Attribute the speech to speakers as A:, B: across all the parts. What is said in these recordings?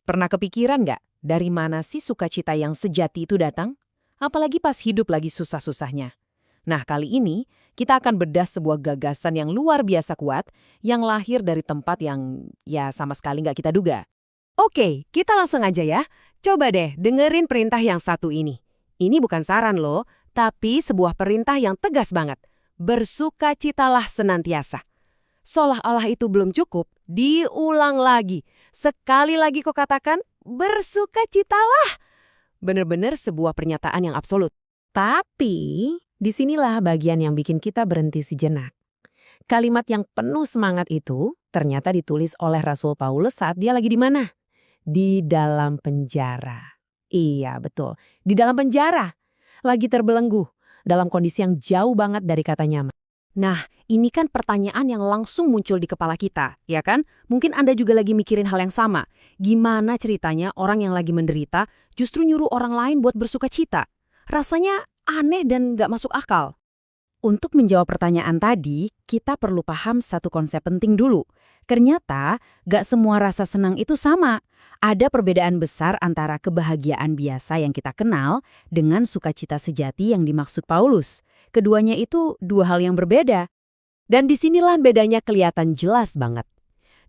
A: Pernah kepikiran nggak dari mana sih sukacita yang sejati itu datang? Apalagi pas hidup lagi susah-susahnya. Nah, kali ini kita akan bedah sebuah gagasan yang luar biasa kuat yang lahir dari tempat yang ya sama sekali nggak kita duga.
B: Oke, kita langsung aja ya. Coba deh dengerin perintah yang satu ini. Ini bukan saran loh, tapi sebuah perintah yang tegas banget. Bersukacitalah senantiasa. Seolah-olah itu belum cukup, diulang lagi. Sekali lagi kau katakan, bersukacitalah. Bener-bener sebuah pernyataan yang absolut.
A: Tapi, disinilah bagian yang bikin kita berhenti sejenak. Kalimat yang penuh semangat itu ternyata ditulis oleh Rasul Paulus saat dia lagi di mana? Di dalam penjara. Iya, betul. Di dalam penjara. Lagi terbelenggu, dalam kondisi yang jauh banget dari kata nyaman.
B: Nah, ini kan pertanyaan yang langsung muncul di kepala kita, ya kan? Mungkin Anda juga lagi mikirin hal yang sama. Gimana ceritanya orang yang lagi menderita justru nyuruh orang lain buat bersukacita? Rasanya aneh dan nggak masuk akal.
A: Untuk menjawab pertanyaan tadi, kita perlu paham satu konsep penting dulu. Ternyata, gak semua rasa senang itu sama. Ada perbedaan besar antara kebahagiaan biasa yang kita kenal dengan sukacita sejati yang dimaksud Paulus. Keduanya itu dua hal yang berbeda. Dan disinilah bedanya kelihatan jelas banget.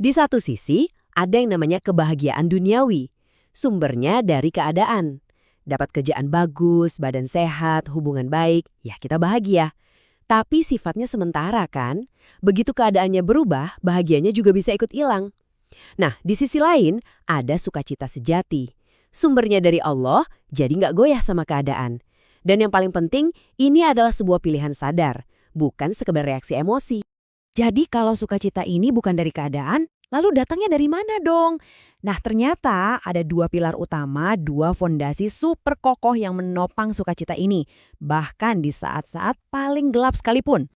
A: Di satu sisi, ada yang namanya kebahagiaan duniawi. Sumbernya dari keadaan. Dapat kerjaan bagus, badan sehat, hubungan baik, ya kita bahagia. Tapi sifatnya sementara kan? Begitu keadaannya berubah, bahagianya juga bisa ikut hilang. Nah, di sisi lain, ada sukacita sejati. Sumbernya dari Allah, jadi nggak goyah sama keadaan. Dan yang paling penting, ini adalah sebuah pilihan sadar, bukan sekedar reaksi emosi. Jadi kalau sukacita ini bukan dari keadaan, lalu datangnya dari mana dong? Nah, ternyata ada dua pilar utama, dua fondasi super kokoh yang menopang sukacita ini, bahkan di saat-saat paling gelap sekalipun.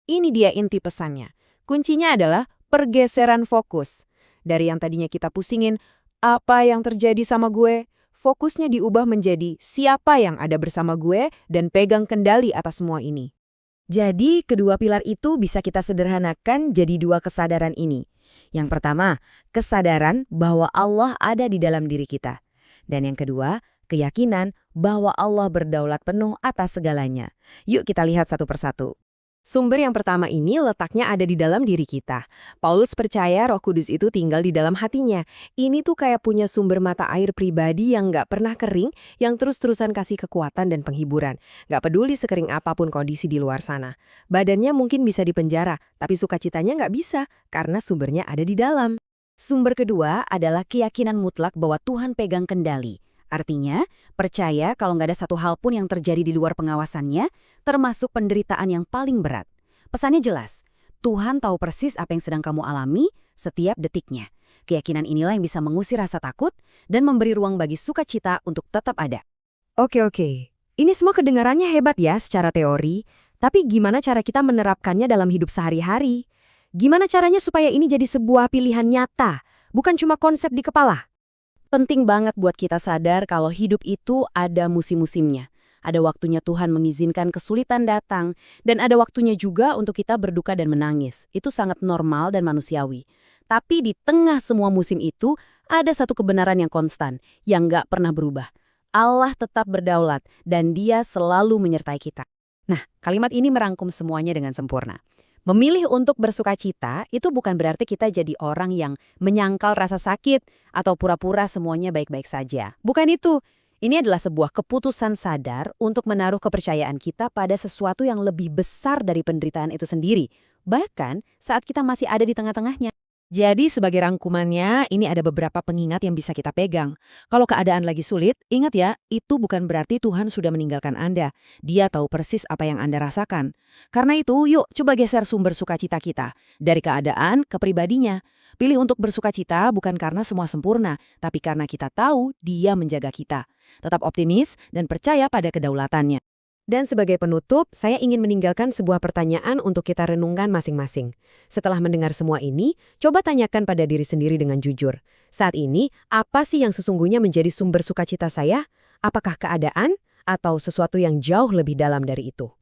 A: Ini dia inti pesannya. Kuncinya adalah pergeseran fokus. Dari yang tadinya kita pusingin, apa yang terjadi sama gue? Fokusnya diubah menjadi siapa yang ada bersama gue dan pegang kendali atas semua ini. Jadi, kedua pilar itu bisa kita sederhanakan jadi dua kesadaran ini. Yang pertama, kesadaran bahwa Allah ada di dalam diri kita. Dan yang kedua, keyakinan bahwa Allah berdaulat penuh atas segalanya. Yuk kita lihat satu persatu. Sumber yang pertama ini letaknya ada di dalam diri kita. Paulus percaya Roh Kudus itu tinggal di dalam hatinya. Ini tuh kayak punya sumber mata air pribadi yang nggak pernah kering, yang terus-terusan kasih kekuatan dan penghiburan. Nggak peduli sekering apapun kondisi di luar sana. Badannya mungkin bisa dipenjara, tapi sukacitanya nggak bisa, karena sumbernya ada di dalam. Sumber kedua adalah keyakinan mutlak bahwa Tuhan pegang kendali. Artinya, percaya kalau nggak ada satu hal pun yang terjadi di luar pengawasannya, termasuk penderitaan yang paling berat. Pesannya jelas, Tuhan tahu persis apa yang sedang kamu alami setiap detiknya. Keyakinan inilah yang bisa mengusir rasa takut dan memberi ruang bagi sukacita untuk tetap ada. Oke. Ini semua kedengarannya hebat ya secara teori, tapi gimana cara kita menerapkannya dalam hidup sehari-hari? Gimana caranya supaya ini jadi sebuah pilihan nyata, bukan cuma konsep di kepala? Penting banget buat kita sadar kalau hidup itu ada musim-musimnya. Ada waktunya Tuhan mengizinkan kesulitan datang, dan ada waktunya juga untuk kita berduka dan menangis. Itu sangat normal dan manusiawi. Tapi di tengah semua musim itu, ada satu kebenaran yang konstan, yang nggak pernah berubah. Allah tetap berdaulat, dan Dia selalu menyertai kita. Nah, kalimat ini merangkum semuanya dengan sempurna. Memilih untuk bersukacita itu bukan berarti kita jadi orang yang menyangkal rasa sakit atau pura-pura semuanya baik-baik saja. Bukan itu. Ini adalah sebuah keputusan sadar untuk menaruh kepercayaan kita pada sesuatu yang lebih besar dari penderitaan itu sendiri. Bahkan saat kita masih ada di tengah-tengahnya. Jadi sebagai rangkumannya, ini ada beberapa pengingat yang bisa kita pegang. Kalau keadaan lagi sulit, ingat ya, itu bukan berarti Tuhan sudah meninggalkan Anda. Dia tahu persis apa yang Anda rasakan. Karena itu, yuk coba geser sumber sukacita kita. Dari keadaan ke pribadinya. Pilih untuk bersukacita bukan karena semua sempurna, tapi karena kita tahu Dia menjaga kita. Tetap optimis dan percaya pada kedaulatannya. Dan sebagai penutup, saya ingin meninggalkan sebuah pertanyaan untuk kita renungkan masing-masing. Setelah mendengar semua ini, coba tanyakan pada diri sendiri dengan jujur. Saat ini, apa sih yang sesungguhnya menjadi sumber sukacita saya? Apakah keadaan atau sesuatu yang jauh lebih dalam dari itu?